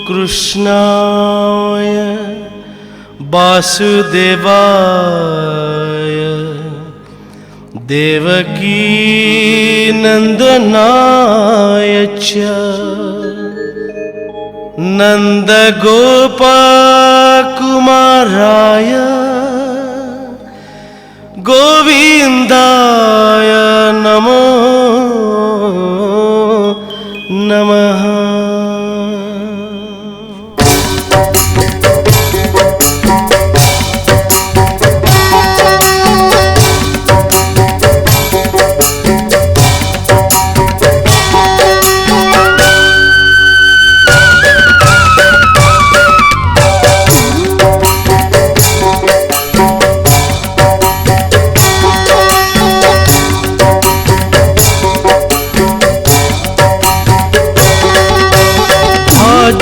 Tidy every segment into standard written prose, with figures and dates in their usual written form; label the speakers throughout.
Speaker 1: कृष्णाय वासुदेवाय देवकी नंदनाय च नंदगोपकुमाराय गोविंदाय नमो नमः।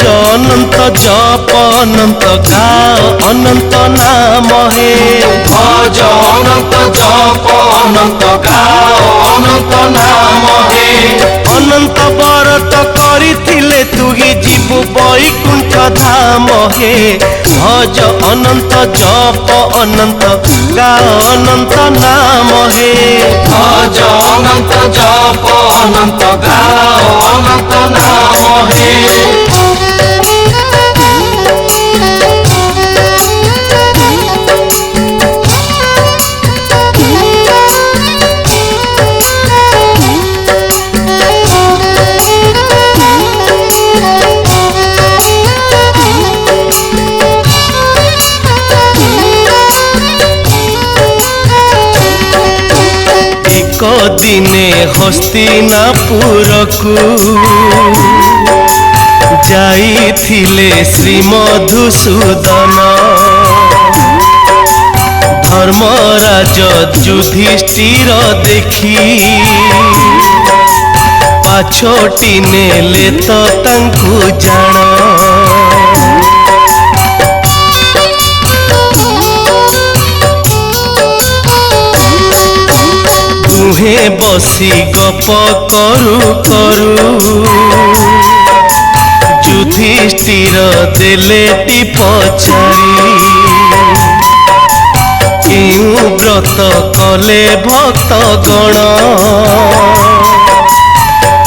Speaker 1: अनंत जप अनंत गाओ अनंत नाम हे।
Speaker 2: भज अनंत जप अनंत गाओ अनंत नाम हे।
Speaker 1: अनंत व्रत करिथिले तुही जीवु वैकुंठ धाम हे। भज अनंत जप अनंत गाओ अनंत नाम हे।
Speaker 2: भज अनंत जप अनंत गाओ अनंत नाम हे।
Speaker 1: एक दिने हस्तिनापुरकु जाइथिले श्री मधुसूदन। धर्मराज युधिष्ठिर देखी पाछोटी नेले तो तांकु जान। दुहे बसी गप करू करू युधिष्ठिर देलेटी पचारी। केउ व्रत कले भक्त गण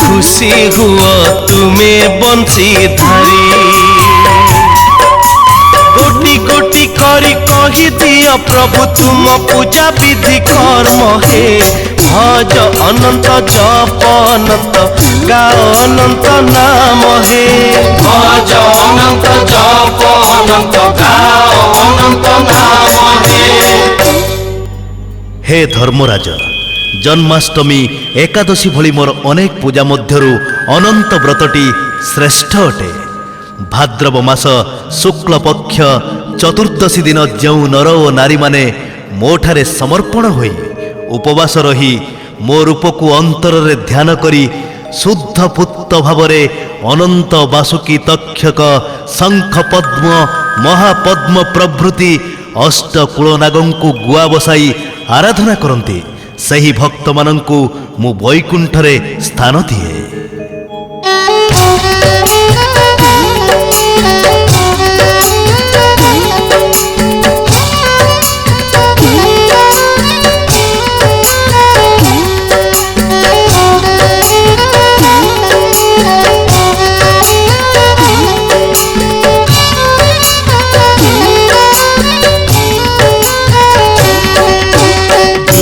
Speaker 1: खुशी हुआ तुमे बंशीधारी। गोटी गोटी करी कही दिया प्रभु तुम पूजा विधि कर्म हे। भज अनंत जप अनंत गाओ अनंत नाम हे।
Speaker 2: भज अनंत जप अनंत गाओ अनंत नाम हे।
Speaker 3: हे धर्मराज, जन्माष्टमी एकादशी भली मोर अनेक पूजा मध्यरु अनंत व्रतटी श्रेष्ठ अटे। भाद्रव मास शुक्ल पक्ष चतुर्दशी दिन जो नर ओ नारी माने मोठारे समर्पण होई उपवास रही मो रूप को अंतर रे ध्यान करी शुद्ध पुत्त भावरे अनंत वासुकी तक्षक शंख पद्म महापद्म प्रभृति अष्ट कुलनागंकु गुआ बसाई आराधना करती सही भक्त मानंकु मु वैकुंठरे स्थान दिए।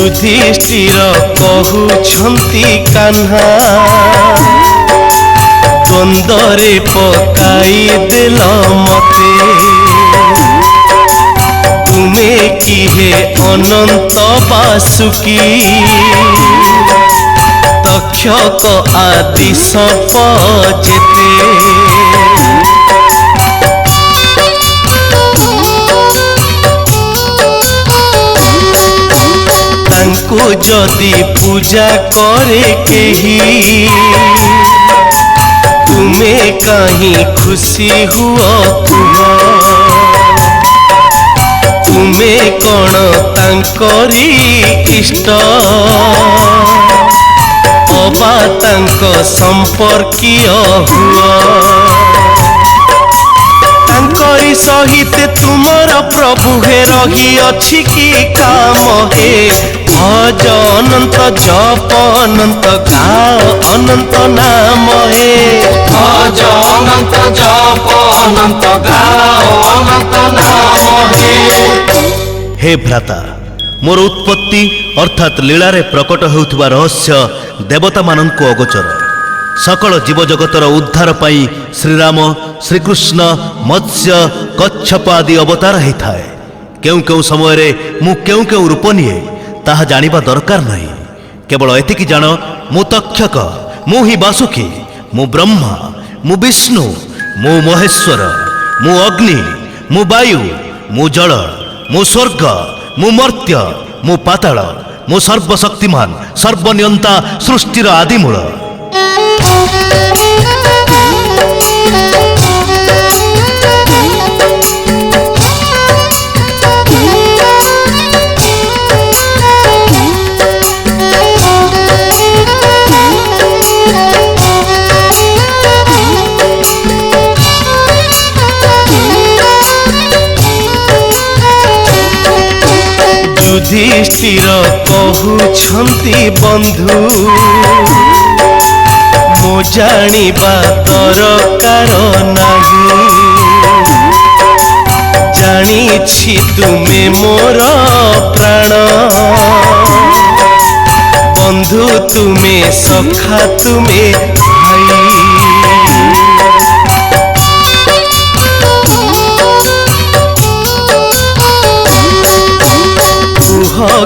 Speaker 1: युधिष्ठिर कहउछंती कान्हा द्वंद्वरे पकाई देल मते। तुमे कि हे अनंत वासुकी तक्षक आदि सप जेते। तांको जदि पूजा करे केही तुमे कहीं खुशी हुआ तुम। तुमे कौन तांकरी इष्ट ବା ତାଙ୍କ ସମ୍ପର୍କୀୟ ହୁଅ। ତାଙ୍କରି ସହିତ ତୁମର ପ୍ରଭୁ ହେ ରହିଅଛି କି କାମ ହେ। ଭଜ ଅନନ୍ତ ଜପ ଅନନ୍ତ ଗାଅ ଅନନ୍ତ ନାମ ହେ।
Speaker 2: ଭଜ ଅନନ୍ତ ଜପ ଅନନ୍ତ ଗାଅ ଅନନ୍ତ ନାମ ହେ।
Speaker 3: हे भ्राता मोर उत्पत्ति अर्थात लीलारे प्रकट होउथुबा रहस्य देवता मानंकु अगोचर। सकल जीव जगतर उद्धार पाई श्रीराम श्रीकृष्ण मत्स्य कच्छप आदि अवतार होइथाए। केउ केउ समय रे मु केउ केउ रूप निए ताहा जानिबा दरकार नहीं। केवल एतिकी जान मु तक्षक मु ही वासुकी मु ब्रह्मा मु विष्णु मु महेश्वर मु अग्नि मु वायु मु जल मु स्वर्ग मु मर्त्य मु पाताल मु सर्वशक्तिमान सर्वनियंता सृष्टिर आदिमूल।
Speaker 1: युधिष्ठिर कहुछन्ति बंधु मो जानिबा दरकार नाही। जानिछि तुमे मोर प्राण बंधु तुमे सखा तुमे भाई।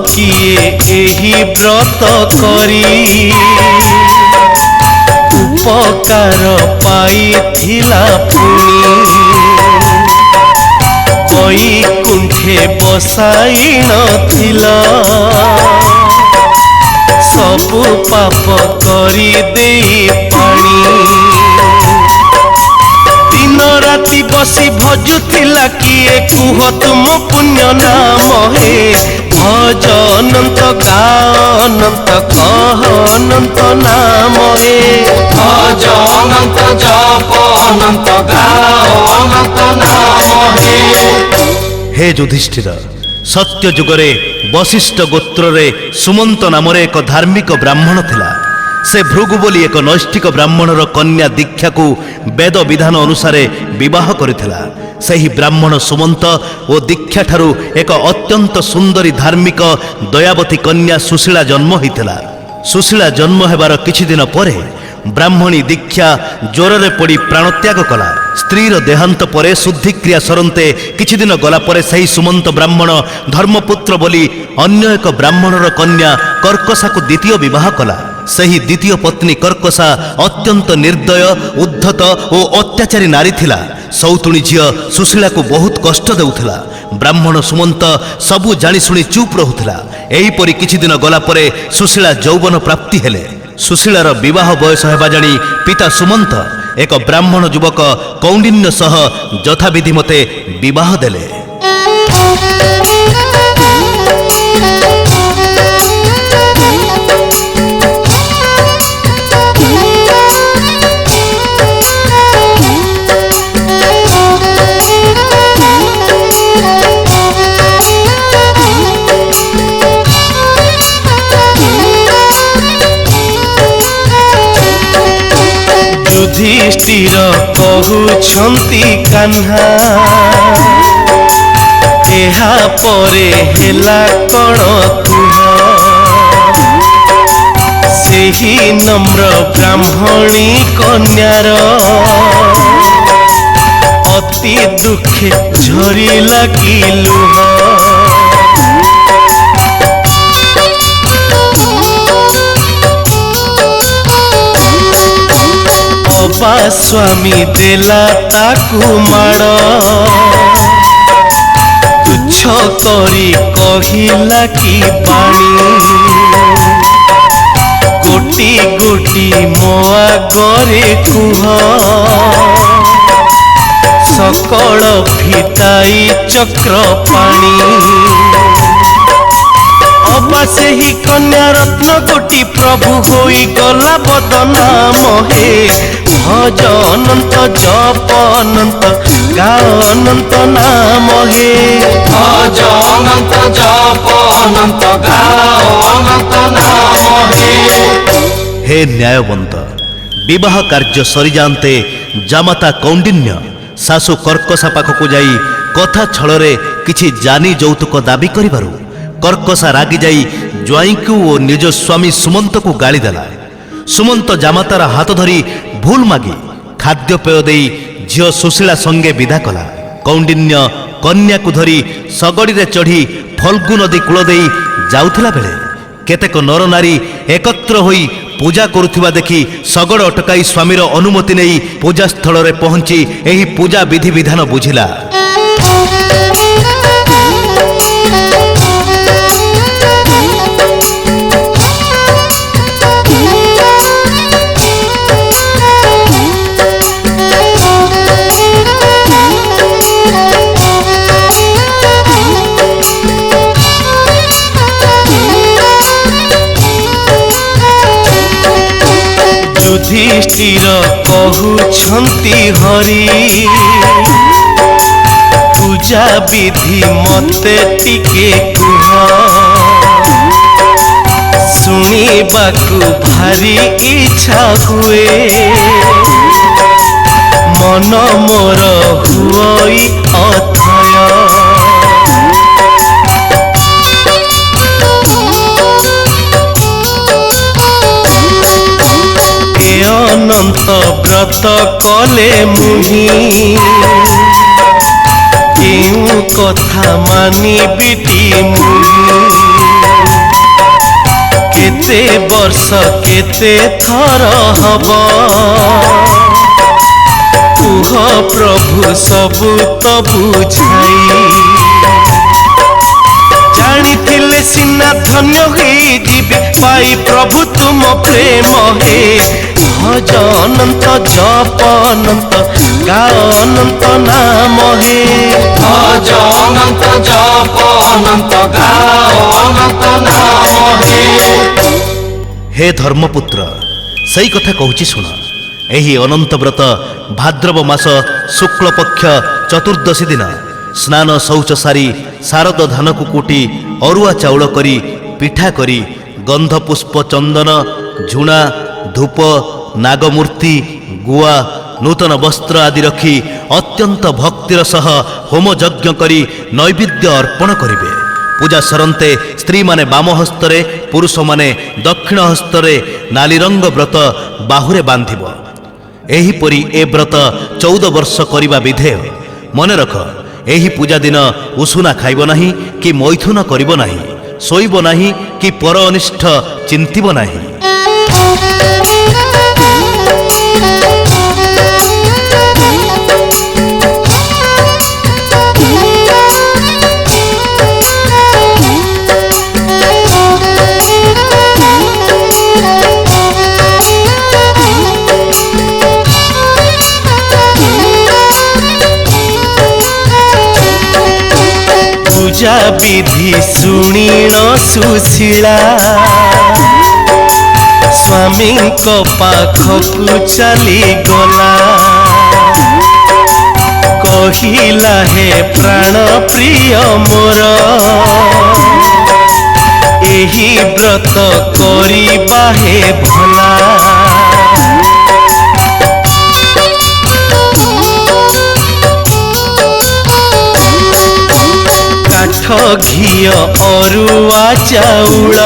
Speaker 1: किए एही व्रत करी उपकार पाइथिला पुनी। वैकुंठे बसाई नथिला सबु पाप करी देई पानी। दिन राति बसी भजुथिला किए कुह तुम पुण्य नाम हे। भज अनंत गाओ अनंत कह अनंत नाम हे।
Speaker 2: भज अनंत जप अनंत गाओ अनंत नाम हे।
Speaker 3: हे युधिष्ठिर सत्य जुगरे वशिष्ठ गोत्रे सुमंत नामरे एक धार्मिक ब्राह्मण थिला। से भृगु बोली एक नैष्ठिक ब्राह्मणर कन्या दीक्षा को वेद विधान अनुसार विवाह करिथिला। सही ब्राह्मण सुमंत ओ दीक्षा ठारू एक अत्यंत सुंदरी धार्मिक दयावती कन्या सुशीला जन्म होइथिला। सुशीला जन्म हेबार किछि दिन परे ब्राह्मणी दीक्षा ज्वरे पड़ी प्राणत्याग कला। स्त्रीर देहांत परे शुद्धिक्रिया सरंते किछि दिन गला परे सही सुमंत ब्राह्मण धर्मपुत्र बोली अन्य एक ब्राह्मणर कन्या कर्कशा को द्वितीय विवाह कला। सही द्वितीय पत्नी कर्कशा अत्यंत निर्दय उद्धत और अत्याचारी नारी थिला। सौतुणी झियो सुशीला को बहुत कष्ट देउथिला। ब्राह्मण सुमंत सबु जानी सुनी चुप रहुथिला। एहीपरि किछि दिन गला परे सुशीला यौवन प्राप्ति हेले। सुशीलार विवाह बयस हेबा जानी पिता सुमंत एक ब्राह्मण युवक कौंडिन्य सह यथाविधि मते विवाह देले।
Speaker 1: युधिष्ठिर कहुछन्ति कान्हा एहा परे हेला कण कुह। सेही नम्र ब्राह्मणी कन्यार अति दुखे झरिला कि लुह। अबा स्वामी देला ताकू माड़ तुच्छ करी कहिला कि बाणी। गोटी गोटी मो आगरे कुह सकल फिटाई चक्र पाणी। ଅବା ସେହି କନ୍ୟା ରତ୍ନ କୋଟି ପ୍ରଭୁ ହୋଇଗଲା ବଦନାମ ହେ ଭଜ ଅନନ୍ତ ଜପ ଅନନ୍ତ ଗାଅ ଅନନ୍ତ ନାମ ହେ
Speaker 2: ଭଜ ଅନନ୍ତ ଜପ ଅନନ୍ତ ଗାଅ ଅନନ୍ତ ନାମ
Speaker 3: हे न्यायवंत विवाह कार्य सरी जाते जामाता कौंडिन्य शाशु कर्कशा पाखकु जाई कथा छଳରେ किछि जानी ଯୌତୁକ दाबी करिबारु कर्कशा रागी जाई ज्वाईंकु ओ निज स्वामी सुमंत को गाली देला। सुमंत जामातार हाथ धरी भूल मागी खाद्यपेय देई झियो सुशीला संगे विदा कला। कौंडिन्य कन्या को धरी सगड़ी रे चढ़ी फल्गु नदी कूल देई जाउथिला बेले केतेक नर नारी एकत्र होई पूजा करुथिबा देखि सगड़ अटकाई स्वामीर अनुमति नहीं पूजा स्थल रे पहुंची एही पूजा विधि विधान बुझिला।
Speaker 1: युधिष्ठिर कहउछंती हरि पूजा विधि मते टिके कुह शुणिबाकु भारी इच्छा हुए मन मोर हुई अथय अनंत व्रत कले मुहि केउ कथा मानी बिटी मुहि केते वर्ष केते थर हब कुह प्रभु सबु तो बुझाई जानिथिले सिना धन्य होई जीवी पाई प्रभु तुम प्रेम हे भज अनंत जप अनंत गाओ अनंत नाम हे
Speaker 2: भज अनंत जप अनंत गाओ अनंत नाम
Speaker 3: हे धर्मपुत्र सही कथा कहूची सुन। एही अनंत व्रत भाद्रव मास शुक्ल पक्ष चतुर्दशी दिन स्नान शौच सारी शारद धान को कुटी अरुआ चाउल करी पिठा करी गंध पुष्प चंदन झुणा धूप नागमूर्ति गुआ नूतन वस्त्र आदि रखी अत्यंत भक्तिर सह होम यज्ञ करी नैवेद्य अर्पण करिवे। पूजा सरंते स्त्री माने बाम हस्तरे पुरुष माने दक्षिण हस्तरे नाली रंग व्रत बाहुरे बांधिब। एहीपरि ए व्रत 14 वर्ष करिबा विधेय। मने रख एही पूजा दिन उषुना खाइब नाही कि मैथुन करिब नाही शोइब नाही कि पर अनिष्ठ चिंतिब नाही।
Speaker 1: पूजा विधि शुणीण सुशीला स्वामी को पाखकु चली गला कहिला हे प्राण प्रिय मोर एही व्रत करिबा हे भला काठ घिय अरुआ चाउल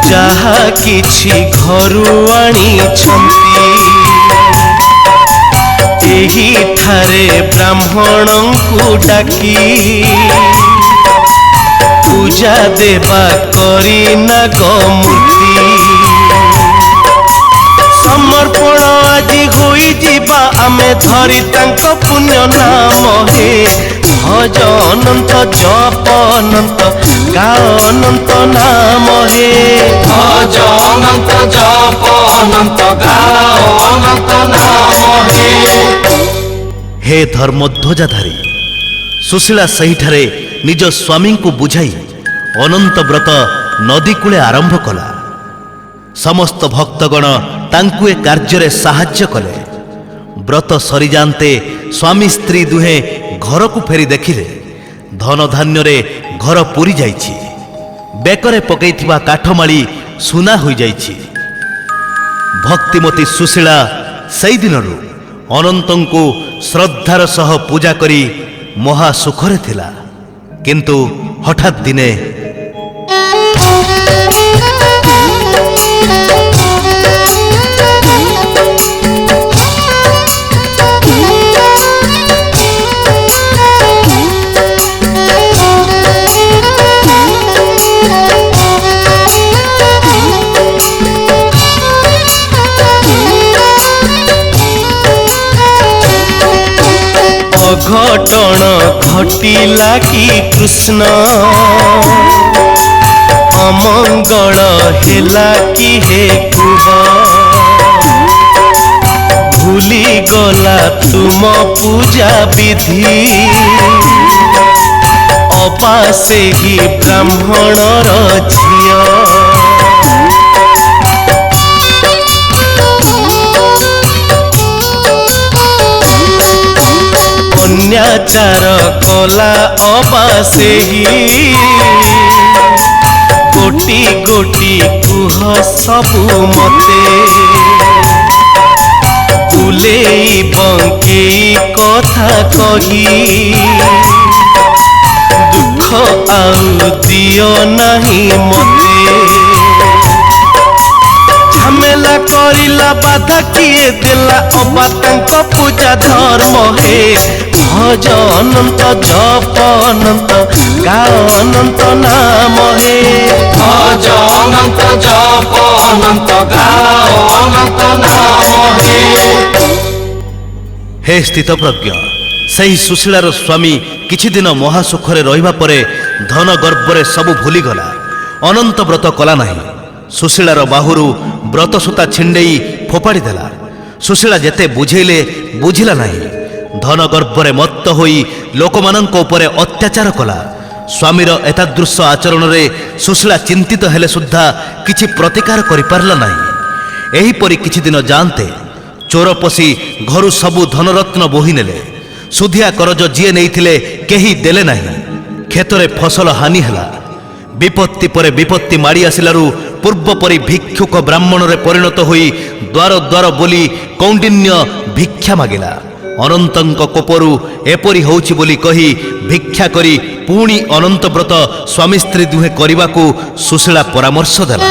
Speaker 1: जहा किछि घरु आनिछंती एही ठारे ब्राह्मणंकु डाकी पूजा देवा करी नागमूर्ति समर्पण आजी होई जीवा आमे धरी तांक पुण्य नाम हे भज अनंत जप अनंत गाओ अनंत नाम हे
Speaker 2: भज अनंत जप अनंत गाओ अनंत नाम
Speaker 3: हे धर्मध्वजाधारी सुशीला सहीठारे निज स्वामी को बुझाई अनंत व्रत नदी कूले आरंभ कला। समस्त भक्तगण तांकु ए कार्य साहाय्य कले। व्रत सरी जाते स्वामी स्त्री दुहे घर को फेरी देखिले धन धान्य रे घर पूरी जाइछि। बेकरे पकईथिबा काठमाली सुना होई जाइछि। भक्तिमती सुशीला सेई दिनरु अनंतंकु श्रद्धार सह पूजा करी महा सुखरे थिला। किंतु हठात दिने
Speaker 1: घटण घटिला कि कृष्ण अमंगल हेला कि हे कुह भूली गला तुम पूजा विधि अपासे ही ब्राह्मणर झिया अन्याचार कला अबासे ही गोटी गोटी कुह सबु मते बुलेई बंकेई कथा कही दुख आउ दियो नहीं मते झमेला करिला बाधा किए देला अबा तांक पूजा धर्म हे भज अनंत जप अनंत गाओ अनंत नाम हे
Speaker 2: भज अनंत जप अनंत गाओ अनंत नाम
Speaker 3: हे स्थित प्रज्ञ सही सुशीलार स्वामी किछि दिन महासुखरे रहिबा परे धन गर्भरे सबु भूलीगला। अनंत व्रत कला नाही। सुशीलार बाहुरु व्रत सूता छिंडेई फोपाड़ी देला। सुशीला जेते बुझेले बुझिला नाही। धन गर्भरे मत्त होई लोकमानंक उपरे अत्याचार कला। स्वामीर एतादृश आचरण रे सुशीला चिंतित हेले सुद्धा किछि प्रतिकार करि पारला नाही। एही परि किछि दिन जानते चोर पसी घरु सबु धनरत्न बोही नेले। सुधिया करज जिए नेइथिले केही देले नाही। खेतरे फसल हानि हला। विपत्ति परे विपत्ति माड़ी आसिलारू पूर्व परि भिक्षुक ब्राह्मण रे परिणत होई द्वार द्वार बोली कौंडिन्य भिक्षा मागिला। अनंतंक कोपरु एपरि होउछि बोली कही भिक्षा करी पुणी अनंत व्रत स्वामी स्त्री दुहे करिबाकू सुशीला परामर्श देला।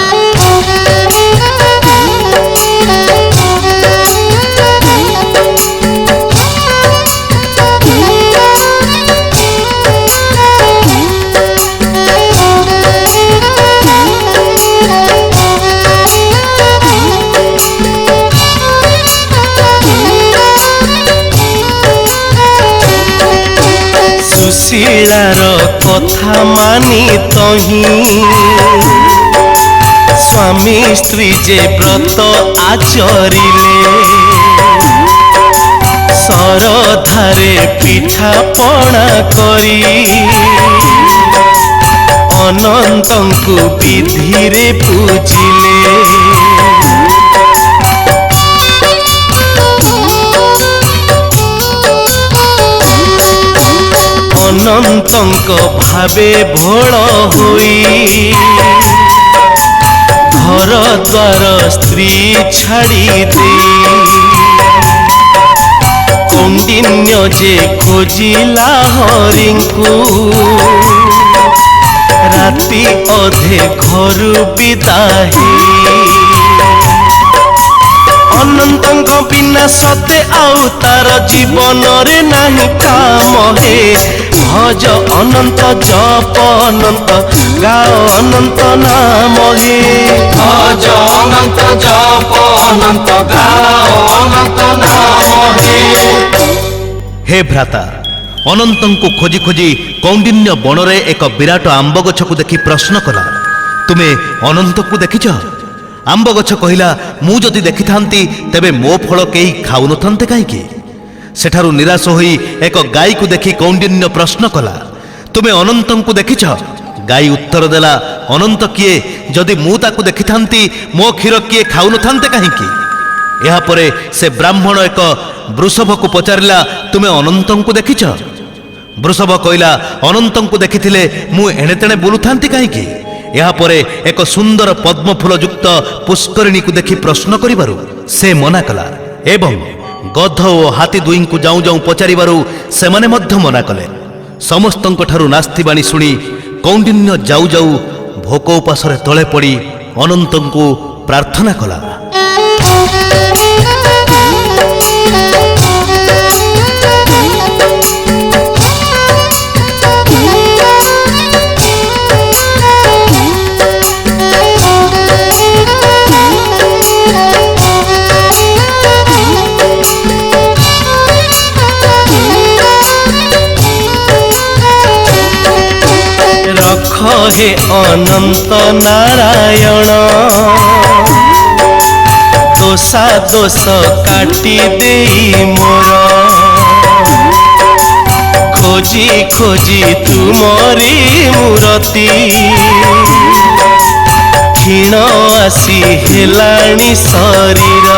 Speaker 1: सुशीलार कथा मानी तही स्वामी स्त्री जे व्रत आचरिले सरधारे पिठा पଣା करी अनंतंकु विधिरे पूजिले। अनंतंक भावे भोल होई घर द्वार स्त्री छाड़ी दे कौंडिन्य जे खोजिला हरिंकु राति अधे घरु विदाही। अनंतंक बिना सते आउ तार जीवन रे नाही काम हे भज अनंत जप अनंत गाओ अनंत नाम हे
Speaker 2: भज अनंत जप अनंत गाओ अनंत नाम
Speaker 3: हे भ्राता अनंतंकु खोजी खोजी कौंडिन्य बणरे एक विराट आंब गछकु देखि प्रश्न कला तुमे अनंतकु देखिछ? आंब गछ कहिला मु जदि देखि थांती तेबे मो फल केही खाउ नथांते काहेकि? ସେଠାରୁ ନିରାଶ ହୋଇ ଏକ ଗାଈକୁ ଦେଖି କୌଣ୍ଡିନ୍ୟ ପ୍ରଶ୍ନ କଲା, ତୁମେ ଅନନ୍ତଙ୍କୁ ଦେଖିଛ? ଗାଈ ଉତ୍ତର ଦେଲା, ଅନନ୍ତ କିଏ? ଯଦି ମୁଁ ତାକୁ ଦେଖିଥାନ୍ତି ମୋ କ୍ଷୀର କିଏ ଖାଉନଥାନ୍ତେ କାହିଁକି? ଏହାପରେ ସେ ବ୍ରାହ୍ମଣ ଏକ ବୃଷଭକୁ ପଚାରିଲା, ତୁମେ ଅନନ୍ତଙ୍କୁ ଦେଖିଛ? ବୃଷଭ କହିଲା, ଅନନ୍ତଙ୍କୁ ଦେଖିଥିଲେ ମୁଁ ଏଣେତେଣେ ବୁଲୁଥାନ୍ତି କାହିଁକି? ଏହାପରେ ଏକ ସୁନ୍ଦର ପଦ୍ମଫୁଲ ଯୁକ୍ତ ପୁଷ୍କରିଣୀକୁ ଦେଖି ପ୍ରଶ୍ନ କରିବାରୁ ସେ ମନା କଲା ଏବଂ ଗଧ ଓ ହାତୀ ଦୁଇଙ୍କୁ ଯାଉଁ ଯାଉଁ ପଚାରିବାରୁ ସେମାନେ ମଧ୍ୟ ମନା କଲେ। ସମସ୍ତଙ୍କ ଠାରୁ ନାସ୍ତି ବାଣୀ ଶୁଣି କୌଣ୍ଡିନ୍ୟ ଯାଉ ଯାଉ ଭୋକ ଉପାସରେ ତଳେ ପଡ଼ି ଅନନ୍ତଙ୍କୁ ପ୍ରାର୍ଥନା କଲା।
Speaker 1: हे अनंत नारायण दोषा दोष काटी देई मोर खोजी खोजी तुमरी मूरती क्षीण आसी हेलाणी शरीर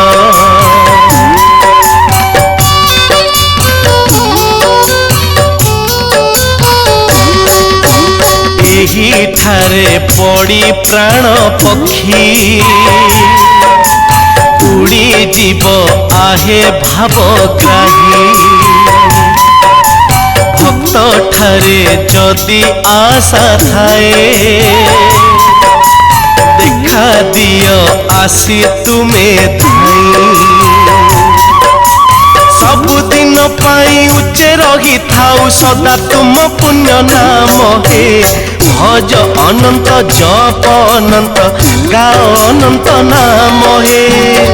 Speaker 1: ठारे पड़ी प्राण पक्षी उड़ी जीव आहे भावग्राही भक्त ठारे जदि आशा थाए देखा दियो आसी तुमे धाई सबुदिन पाई उच्चे रही थाउ सदा तुम पुण्य नाम हे भज अनंत जप अनंत गाओ अनंत नाम हे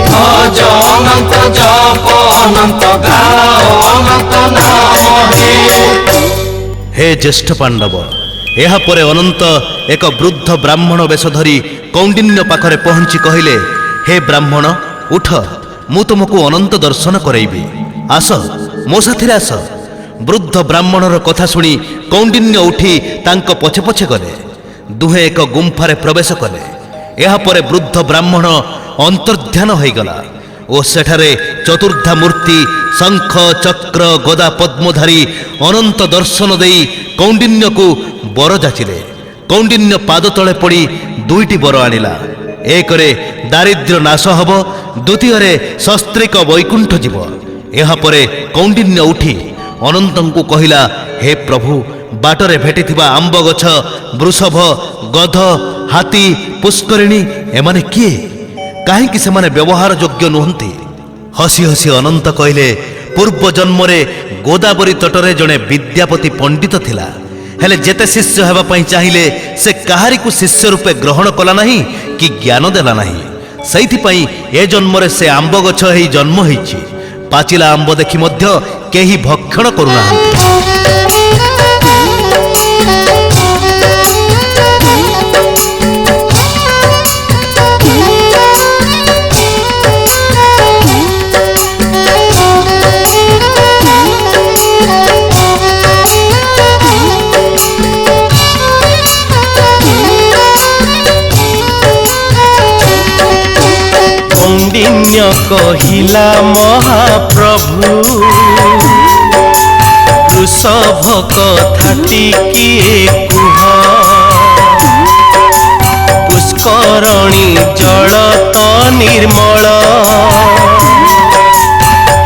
Speaker 2: भज अनंत जप अनंत गाओ अनंत नाम
Speaker 3: हे ज्येष्ठ पांडव एहापरे अनंत एक वृद्ध ब्राह्मण वेश धरी कौंडिन्य पाखरे पहुंची कहिले, हे ब्राह्मण उठ, मु तुमको अनंत दर्शन करैबी, आस मो साथिरे आस। वृद्ध ब्राह्मणर कथा शुणी कौंडिन्य उठी तांको पछे पछे गले। दुहे एक गुंफारे प्रवेश कले। एहापरे वृद्ध ब्राह्मण अंतर्ध्यान होइगला ओ सेठारे चतुर्धा मूर्ति शंख चक्र गदा पद्मधारी अनंत दर्शन देई कौंडिन्य को बर जाचिले। कौंडिन्य पाद तले पड़ी दुईटी बर आनिला। एकरे दारिद्र्य नाश हब, द्वितीय शस्त्रिक वैकुंठ जीव। एहापरे कौंडिन्य उठी अनंतଙ୍କୁ कहिला, हे प्रभु बाटरे भेटिथिबा आंब गछ वृषभ गध हाथी पुष्करिणी एमाने किए? काहेकि सेमाने व्यवहार योग्य नुहंती? हसी हसी अनंत कहले, पूर्व जन्मरे गोदावरी तटरे जणे विद्यापति पंडित थिला, हेले जेते शिष्य हेबा पई चाहिले से काहारी को शिष्य रूपे ग्रहण कला नहीं कि ज्ञान देला नहीं। सैथि पई ए जन्मरे से आंब गछ हेई जन्म हेछि। पाचिला आंब देखि मध्य केही भक्षण करुनाहांती।
Speaker 1: कौंडिन्य कहिला महाप्रभु वृषभ कथाटी किए कुह पुष्करणी जल तो निर्मल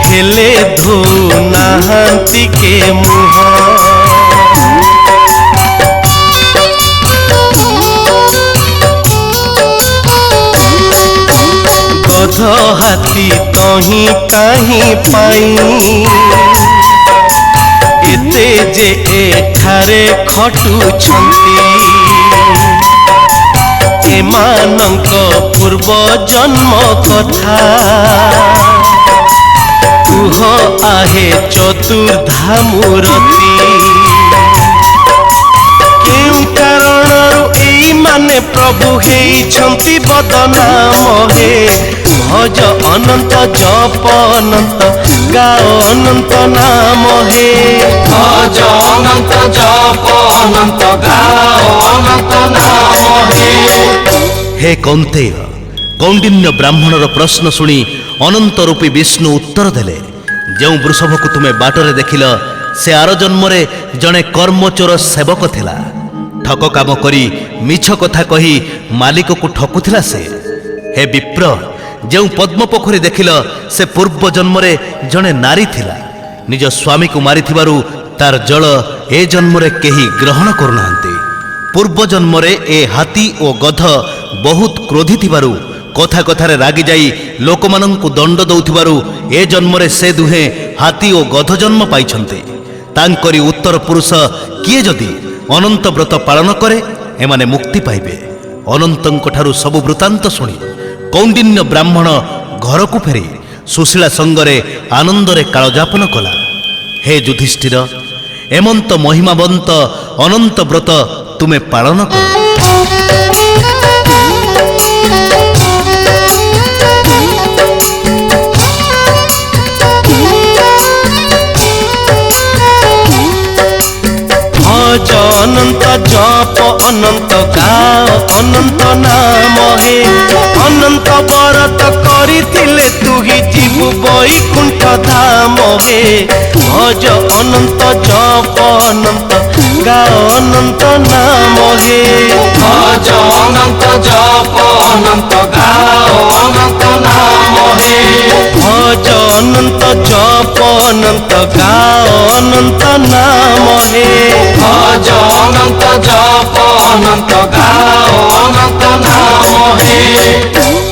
Speaker 1: हेले धो नाहांती के मुह गध हाथी तही काहीं पाई एते जे एठारे खटुछंती एमानंक पूर्व जन्म कथा कुह आहे चतुर्धा मूर्ति केउ कारणरु एई माने प्रभु हेइछन्ति बदनाम हे भज अनंत जप अनंत गाओ अनंत नाम हे
Speaker 2: भज अनंत जप अनंत गाओ अनंत नाम
Speaker 3: हे कौन्तेय कौंडिन्य ब्राह्मणर प्रश्न शुणी अनंत रूपी विष्णु उत्तर देले जो वृषभ को तुमे बाटरे देखिल से आर जन्मरे जड़े कर्मचोर सेवक थिला ठक काम करी मिछ कथा कही मालिक को ठकुथिला से हे विप्र जो पद्म पोखरी देखिल से पूर्व जन्मरे जड़े नारी थिला निज स्वामी को मारिथिबारु तार जल ए जन्मरे केही ग्रहण करुनांती पूर्व जन्मरे ए हाथी ओ गध बहुत क्रोधी थिबारु कथा कथारे रागी जाई लोकमानंकु दंड दउथिबारु ए जन्मरे से दुहे हाथी ओ गध जन्म पाइछन्ते तांकरी उत्तर पुरुष किए जदि अनंत व्रत पालन करे एमाने मुक्ति पाइबे अनंतंक ठारु सब वृत्तांत शुणी कौंडिन्य ब्राह्मण घर को फेरी सुशीला संगरे आनंदरे कालजापन कला हे युधिष्ठिर एमंत महिमावंत अनंत व्रत तुमे पालन कर
Speaker 1: भज अनंत जप अनंत गाओ अनंत नाम हे अनंत व्रत करिथिले तुही जीवु बैकुंठ धाम हे भज अनंत जप अनंत गाओ अनंत नाम हे
Speaker 2: भज अनंत जप अनंत गाओ अनंत नाम हे
Speaker 1: भज अनंत जप अनंत गाओ अनंत नाम हे
Speaker 2: भज अनंत जप अनंत गाओ अनंत नाम हे